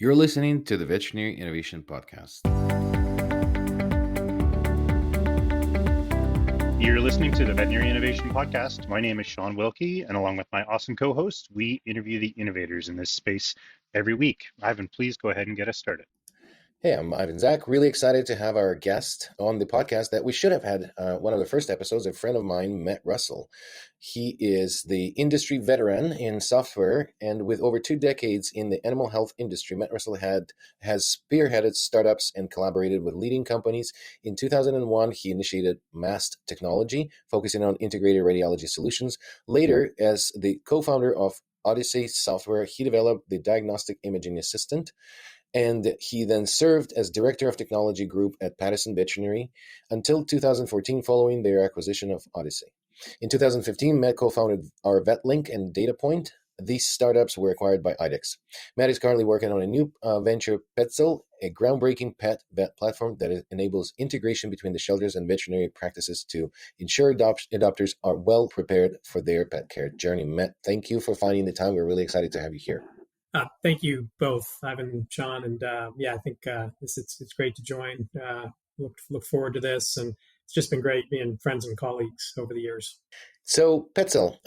You're listening to the Veterinary Innovation Podcast. You're listening to the Veterinary Innovation Podcast. My name is Shawn Wilkie, and along with my awesome co-host, we interview the innovators in this space every week. Ivan, please go ahead and get us started. Hey, I'm Ivan Zach. Really excited to have our guest on the podcast that we should have had one of the first episodes, a friend of mine, Matt Russell. He is the industry veteran in software, and with over 2 decades in the animal health industry, Matt Russell has spearheaded startups and collaborated with leading companies. In 2001, he initiated Mast Technology, focusing on integrated radiology solutions. Later, as the co-founder of Odyssey Software, he developed the Diagnostic Imaging Assistant. And he then served as Director of Technology Group at Patterson Veterinary until 2014, following their acquisition of Odyssey. In 2015, Matt co-founded our VetLink and DataPoint. These startups were acquired by IDEX. Matt is currently working on a new venture, Petszel, a groundbreaking pet vet platform that enables integration between the shelters and veterinary practices to ensure adopters are well prepared for their pet care journey. Matt, thank you for finding the time. We're really excited to have you here. Thank you both, Ivan and Shawn. And I think it's great to join. Look forward to this. And it's just been great being friends and colleagues over the years. So, Petszel,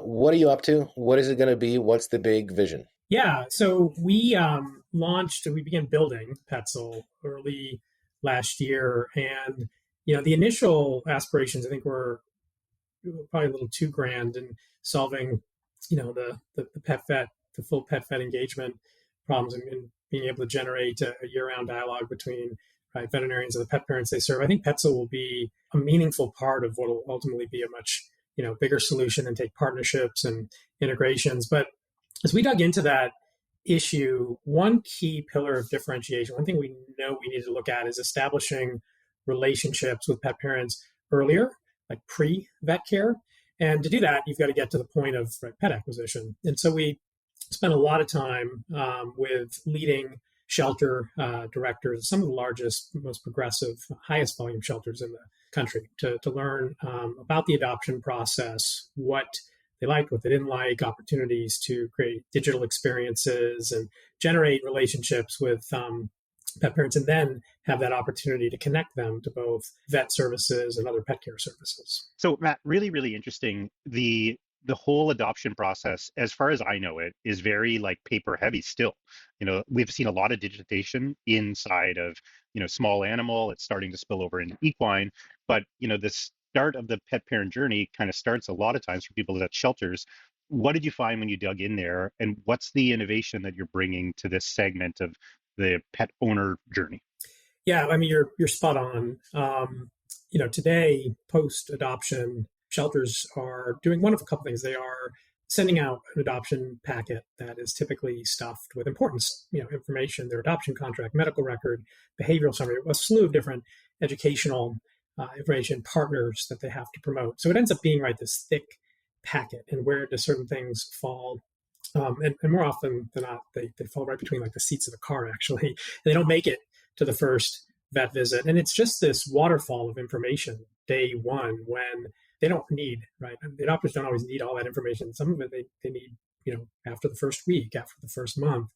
what are you up to? What is it going to be? What's the big vision? Yeah, so we began building Petszel early last year. And, the initial aspirations, I think, were probably a little too grand in solving, the pet vet, the full pet vet engagement problems and being able to generate a year-round dialogue between veterinarians and the pet parents they serve. I think Petszel will be a meaningful part of what will ultimately be a much bigger solution and take partnerships and integrations. But as we dug into that issue, one key pillar of differentiation, one thing we know we need to look at is establishing relationships with pet parents earlier, like pre-vet care. And to do that, you've got to get to the point of pet acquisition. And so we spent a lot of time with leading shelter directors, some of the largest, most progressive, highest volume shelters in the country to learn about the adoption process, what they liked, what they didn't like, opportunities to create digital experiences and generate relationships with pet parents, and then have that opportunity to connect them to both vet services and other pet care services. So, Matt, really, really interesting. The whole adoption process, as far as I know it, is very paper heavy still. We've seen a lot of digitization inside of, small animal. It's starting to spill over into equine, but, the start of the pet parent journey kind of starts a lot of times for people at shelters. What did you find when you dug in there, and what's the innovation that you're bringing to this segment of the pet owner journey? Yeah, I mean, you're spot on. Today, post-adoption, shelters are doing one of a couple things. They are sending out an adoption packet that is typically stuffed with important, information, their adoption contract, medical record, behavioral summary, a slew of different educational information partners that they have to promote. So it ends up being this thick packet, and where do certain things fall? And more often than not, they fall right between the seats of the car, actually. They don't make it to the first vet visit. And it's just this waterfall of information day one when they don't need, right? The adopters don't always need all that information. Some of it they need, after the first week, after the first month,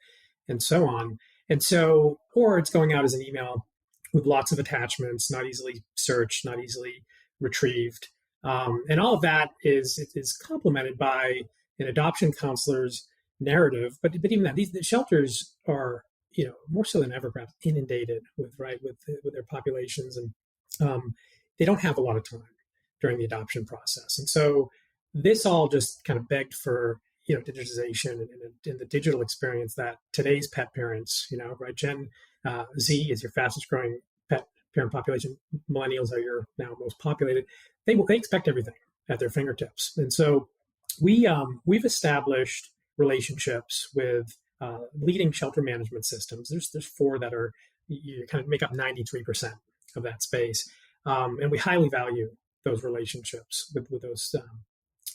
and so on. And so, or it's going out as an email with lots of attachments, not easily searched, not easily retrieved. And all of that is complemented by an adoption counselor's narrative. But even that, the shelters are, more so than ever, perhaps inundated with their populations, and they don't have a lot of time during the adoption process. And so this all just kind of begged for, digitization and the digital experience that today's pet parents, Gen Z is your fastest growing pet parent population. Millennials are your now most populated. They expect everything at their fingertips. And so we've established relationships with leading shelter management systems. There's 4 that are, you kind of make up 93% of that space. And we highly value those relationships with those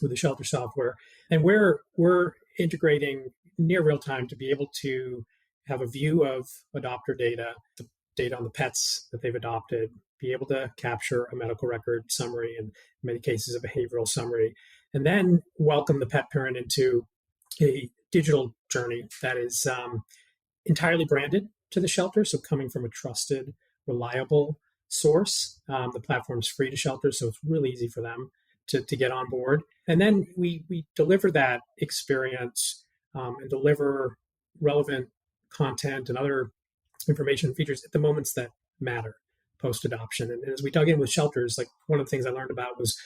with the shelter software, and we're integrating near real time to be able to have a view of adopter data, the data on the pets that they've adopted, be able to capture a medical record summary, and in many cases a behavioral summary, and then welcome the pet parent into a digital journey that is entirely branded to the shelter, so coming from a trusted, reliable source. The platform's free to shelters, so it's really easy for them to get on board. And then we deliver that experience and deliver relevant content and other information features at the moments that matter post adoption. And as we dug in with shelters, like one of the things I learned about was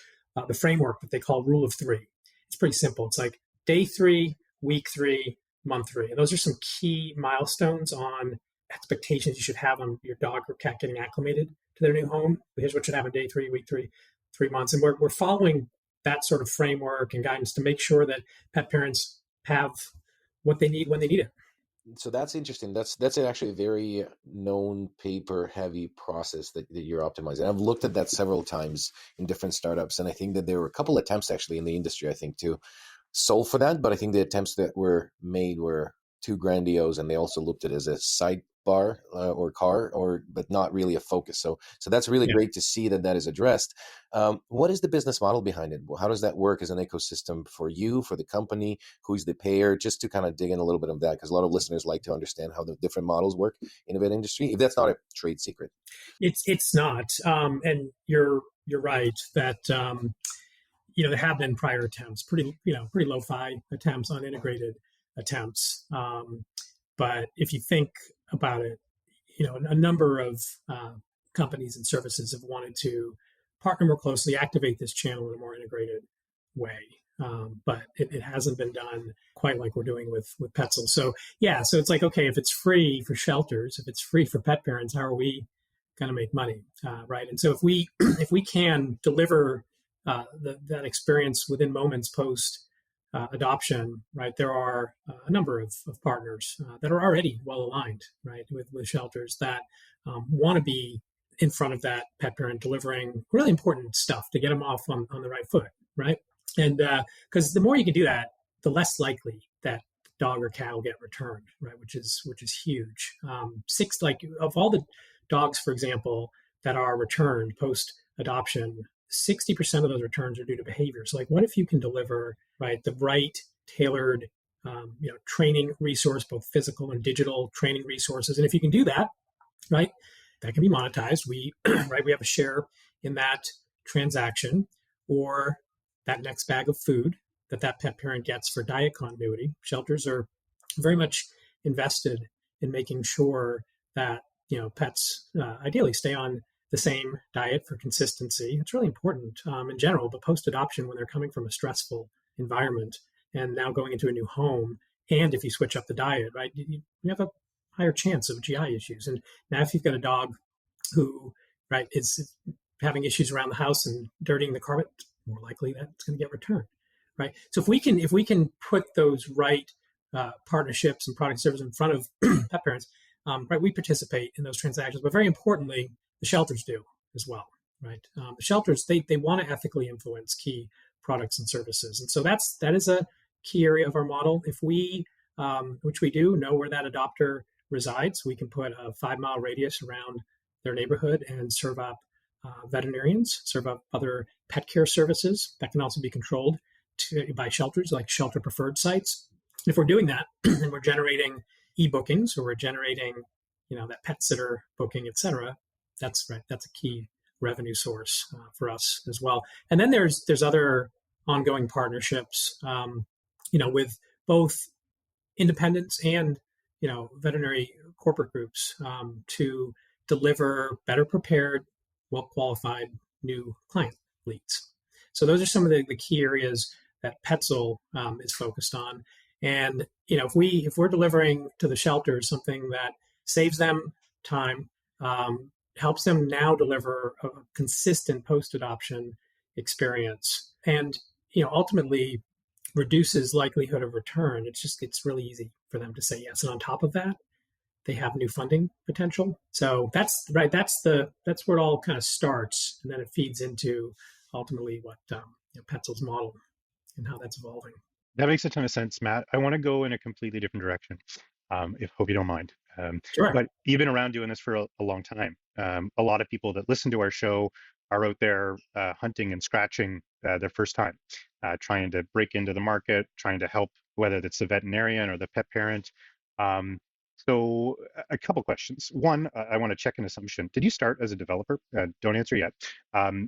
the framework that they call Rule of Three. It's pretty simple. It's like day 3, week 3, month 3. And those are some key milestones on expectations you should have on your dog or cat getting acclimated to their new home. Here's what should happen day 3, week 3, 3 months. And we're following that sort of framework and guidance to make sure that pet parents have what they need when they need it. So that's interesting. That's actually a very known paper heavy process that you're optimizing. I've looked at that several times in different startups, and I think that there were a couple attempts actually in the industry, I think, to solve for that. But I think the attempts that were made were too grandiose, and they also looked at it as a sidebar or car, but not really a focus. So that's really great to see that is addressed. What is the business model behind it? How does that work as an ecosystem for you, for the company? Who's the payer? Just to kind of dig in a little bit of that, because a lot of listeners like to understand how the different models work in the vet industry. If that's not a trade secret, it's not. And you're right that there have been prior attempts, pretty lo-fi attempts, unintegrated attempts. But if you think about it, a number of companies and services have wanted to partner more closely, activate this channel in a more integrated way. But it hasn't been done quite like we're doing with Petszel. So it's like, okay, if it's free for shelters, if it's free for pet parents, how are we going to make money, right? And so if we can deliver that experience within moments post adoption, right, there are a number of partners that are already well aligned, right, with shelters that want to be in front of that pet parent, delivering really important stuff to get them off on the right foot, right? And because the more you can do that, the less likely that dog or cat will get returned, right? Which is huge. Of all the dogs, for example, that are returned post adoption, 60% of those returns are due to behavior. So, like, what if you can deliver the right tailored, training resource, both physical and digital training resources, and if you can do that, right, that can be monetized. We we have a share in that transaction, or that next bag of food that pet parent gets for diet continuity. Shelters are very much invested in making sure that pets ideally stay on the same diet for consistency. It's really important in general, but post-adoption, when they're coming from a stressful environment and now going into a new home, and if you switch up the diet, right, you have a higher chance of GI issues. And now if you've got a dog who, right, is having issues around the house and dirtying the carpet, more likely that it's going to get returned, right? So if we can put those right partnerships and product service in front of pet parents, right, we participate in those transactions. But very importantly, the shelters do as well, right? The shelters, they want to ethically influence key products and services. And so that is a key area of our model. If we, which we do, know where that adopter resides, we can put a 5-mile radius around their neighborhood and serve up veterinarians, serve up other pet care services that can also be controlled by shelters, like shelter preferred sites. And if we're doing that and we're generating e-bookings, or we're generating, that pet sitter booking, et cetera, that's right. That's a key revenue source for us as well. And then there's other ongoing partnerships, with both independents and, veterinary corporate groups to deliver better prepared, well-qualified new client leads. So those are some of the key areas that Petszel is focused on. And, if we're delivering to the shelters something that saves them time, helps them now deliver a consistent post-adoption experience, and ultimately reduces likelihood of return, it's really easy for them to say yes. And on top of that, they have new funding potential. So that's right. That's where it all kind of starts, and then it feeds into ultimately what Petzel's model and how that's evolving. That makes a ton of sense, Matt. I want to go in a completely different direction, if hope you don't mind. Sure. But you've been around doing this for a long time. A lot of people that listen to our show are out there hunting and scratching their first time, trying to break into the market, trying to help, whether it's the veterinarian or the pet parent. So a couple questions. One, I want to check an assumption. Did you start as a developer? Don't answer yet.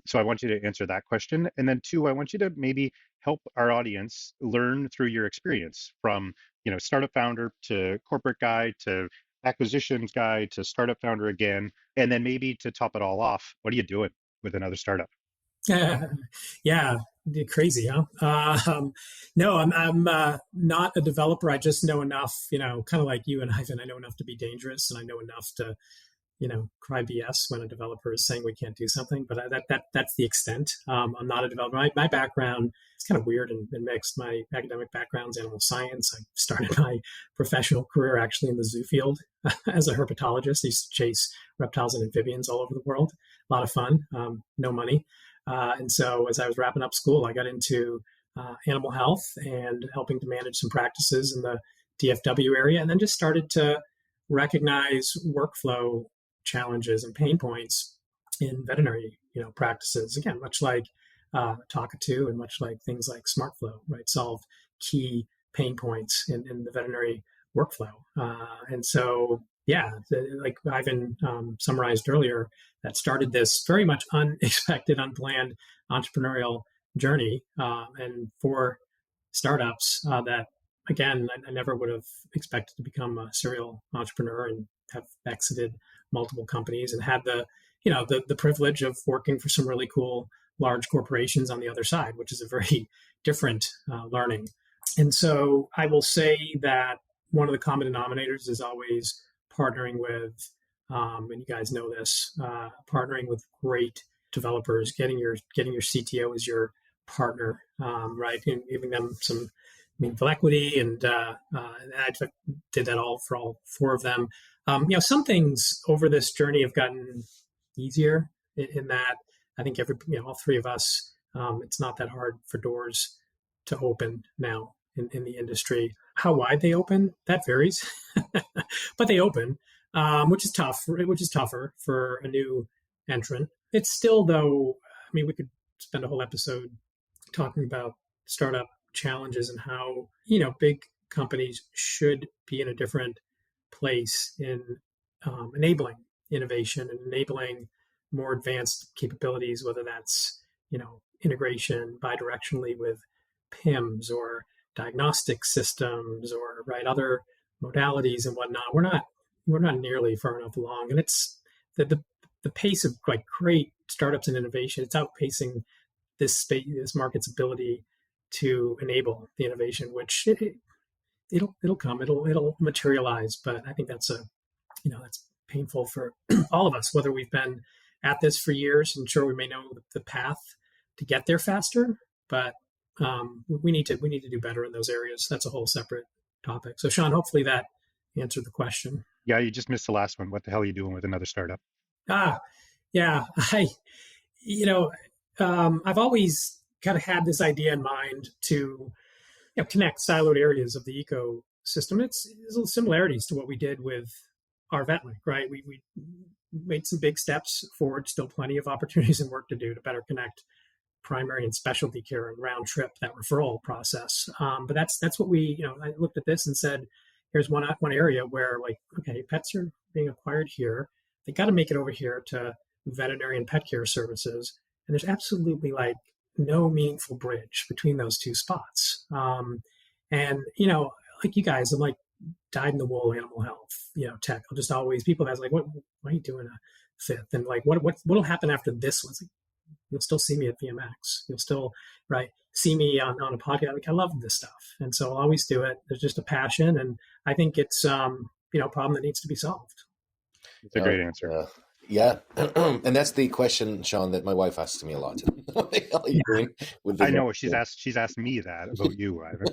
So I want you to answer that question. And then two, I want you to maybe help our audience learn through your experience from, startup founder to corporate guy to acquisitions guy to startup founder again. And then maybe to top it all off, what are you doing with another startup? Yeah, crazy, huh? No, I'm not a developer. I just know enough, kind of like you and Ivan. I know enough to be dangerous, and I know enough to, cry BS when a developer is saying we can't do something. But that's the extent. I'm not a developer. My background is kind of weird and mixed. My academic background is animal science. I started my professional career actually in the zoo field as a herpetologist. I used to chase reptiles and amphibians all over the world. A lot of fun, no money. And so as I was wrapping up school, I got into animal health and helping to manage some practices in the DFW area, and then just started to recognize workflow challenges and pain points in veterinary, practices. Again, much like Talkatoo and much like things like SmartFlow, right? Solve key pain points in the veterinary workflow. And so, yeah, like Ivan summarized earlier, that started this very much unexpected, unplanned entrepreneurial journey. And for startups that, again, I never would have expected to become a serial entrepreneur and have exited multiple companies and had the privilege of working for some really cool large corporations on the other side, which is a very different learning. And so I will say that one of the common denominators is always partnering with, and you guys know this, partnering with great developers, getting your CTO as your partner, right, and giving them some meaningful equity, and I did that for all four of them. Some things over this journey have gotten easier in that I think all three of us, it's not that hard for doors to open now in the industry. How wide they open, that varies, but they open. Which is tougher for a new entrant. It's still, though, we could spend a whole episode talking about startup challenges and how, big companies should be in a different place in enabling innovation and enabling more advanced capabilities, whether that's, integration bidirectionally with PIMS or diagnostic systems or other modalities and whatnot. We're not nearly far enough along, and it's the pace of great startups and innovation. It's outpacing this market's ability to enable the innovation, which it'll come, it'll materialize. But I think that's that's painful for all of us, whether we've been at this for years and sure we may know the path to get there faster, but we need to do better in those areas. That's a whole separate topic. So Shawn, hopefully that answered the question. Yeah, you just missed the last one. What the hell are you doing with another startup? Yeah, I've always kind of had this idea in mind to connect siloed areas of the ecosystem. There's similarities to what we did with our VetLink, right? We made some big steps forward, still plenty of opportunities and work to do to better connect primary and specialty care and round trip that referral process. But that's what I looked at this and said, here's one area where okay, pets are being acquired here. They got to make it over here to veterinary and pet care services. And there's absolutely no meaningful bridge between those two spots. And, like you guys, I'm dyed in the wool animal health, tech. I'll just always, people ask why are you doing a fifth? And what'll happen after this one? You'll still see me at VMX. You'll still, see me on a podcast. I love this stuff. And so I'll always do it. There's just a passion. And I think it's, a problem that needs to be solved. It's a great answer. Yeah. And that's the question, Shawn, that my wife asks me a lot. What the hell are you doing with I know she's asked me that about you, Ivan.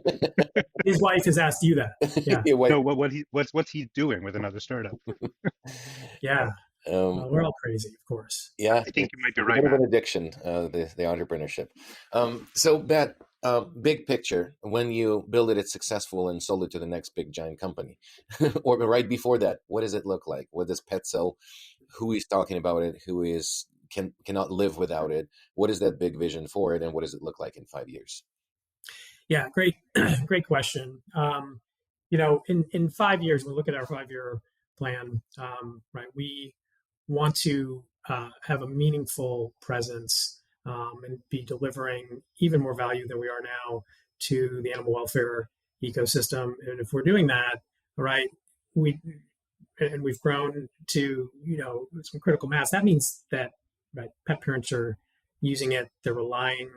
His wife has asked you that. Yeah. No, what's he doing with another startup? Yeah. We're all crazy, of course. Yeah. I think you might be right. A bit of an addiction, the entrepreneurship. So, Matt, big picture, when you build it's successful and sold it to the next big giant company, or right before that, what does it look like? What does Petszel, who is talking about it, cannot live without it? What is that big vision for it, and what does it look like in 5 years? Yeah, great question. in 5 years, we look at our 5-year plan, right? We want to have a meaningful presence and be delivering even more value than we are now to the animal welfare ecosystem. And if we're doing that, right, we've grown to some critical mass. That means that right, pet parents are using it, they're relying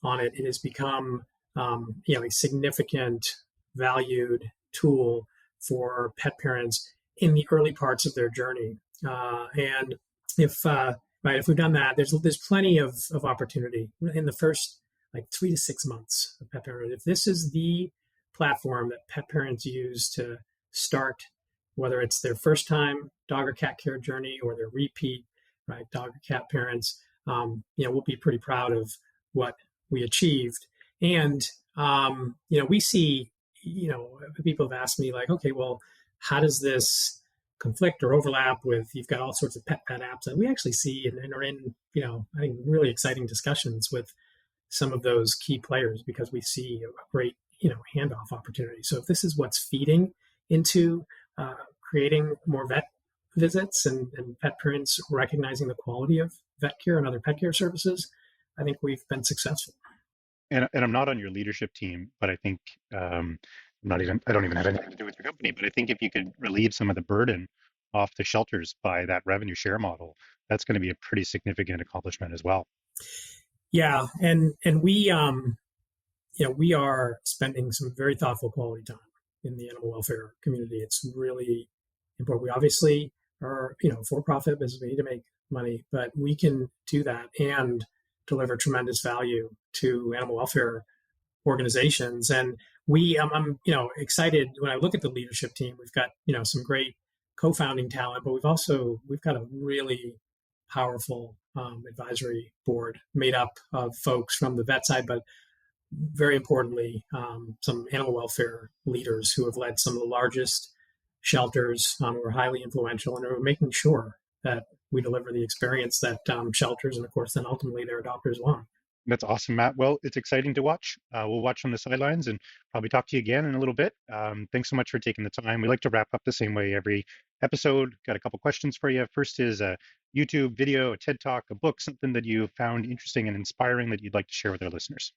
on it. It has become a significant valued tool for pet parents in the early parts of their journey. And if we've done that, there's plenty of opportunity in the first 3 to 6 months of pet parenthood. If this is the platform that pet parents use to start, whether it's their first time dog or cat care journey or their repeat dog or cat parents, we'll be pretty proud of what we achieved. And we see people have asked me okay, well, how does this conflict or overlap with, you've got all sorts of pet apps, and we actually see and are in I think really exciting discussions with some of those key players, because we see a great handoff opportunity. So if this is what's feeding into creating more vet visits and pet parents recognizing the quality of vet care and other pet care services, I think we've been successful. And I'm not on your leadership team, but I think I don't even have anything to do with your company, but I think if you could relieve some of the burden off the shelters by that revenue share model, that's going to be a pretty significant accomplishment as well. Yeah, and we we are spending some very thoughtful quality time in the animal welfare community. It's really important. We obviously are for-profit business. We need to make money, but we can do that and deliver tremendous value to animal welfare organizations. And I'm excited when I look at the leadership team. We've got some great co-founding talent, but we've got a really powerful advisory board made up of folks from the vet side, but very importantly, some animal welfare leaders who have led some of the largest shelters, who are highly influential, and are making sure that we deliver the experience that shelters and, of course, then ultimately their adopters want. That's awesome, Matt. Well, it's exciting to watch. We'll watch from the sidelines and probably talk to you again in a little bit. Thanks so much for taking the time. We like to wrap up the same way every episode. Got a couple questions for you. First is a YouTube video, a TED Talk, a book, something that you found interesting and inspiring that you'd like to share with our listeners.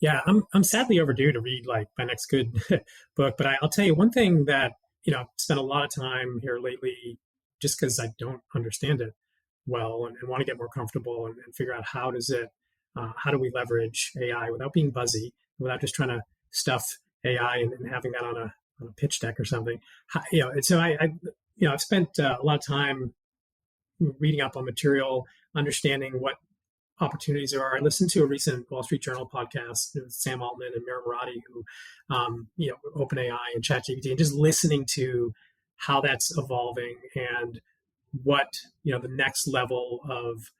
Yeah, I'm sadly overdue to read my next good book, but I'll tell you one thing that I've spent a lot of time here lately, just because I don't understand it well and want to get more comfortable and figure out how do we leverage AI without being buzzy, without just trying to stuff AI and having that on a pitch deck or something. So I've spent a lot of time reading up on material, understanding what opportunities there are. I listened to a recent Wall Street Journal podcast with Sam Altman and Mira Murati, who, OpenAI and ChatGPT, and just listening to how that's evolving and what, the next level of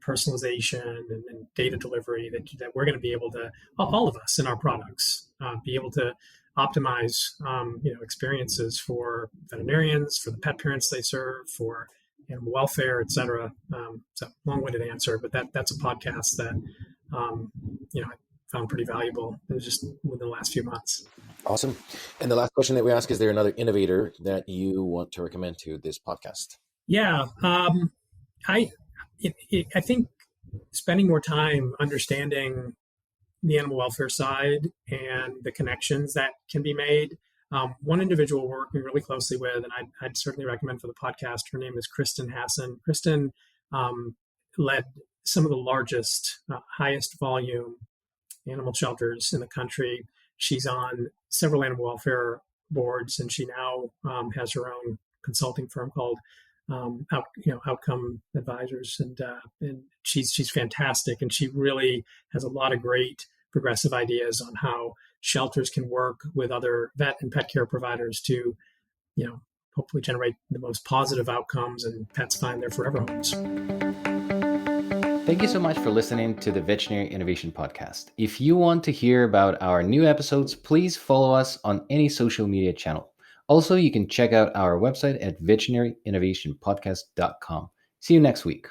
personalization and data delivery that we're going to be able to, all of us in our products, be able to optimize, experiences for veterinarians, for the pet parents they serve, for animal welfare, et cetera. It's a long-winded answer, but that's a podcast that, I found pretty valuable. It was just within the last few months. Awesome. And the last question that we ask, is there another innovator that you want to recommend to this podcast? Yeah. I think spending more time understanding the animal welfare side and the connections that can be made. One individual we're working really closely with, and I'd certainly recommend for the podcast, her name is Kristen Hassan. Kristen led some of the largest, highest volume animal shelters in the country. She's on several animal welfare boards, and she now has her own consulting firm called Outcome Advisors, and she's fantastic, and she really has a lot of great progressive ideas on how shelters can work with other vet and pet care providers to, hopefully generate the most positive outcomes and pets find their forever homes. Thank you so much for listening to the Veterinary Innovation Podcast. If you want to hear about our new episodes, please follow us on any social media channel. Also, you can check out our website at veterinaryinnovationpodcast.com. See you next week.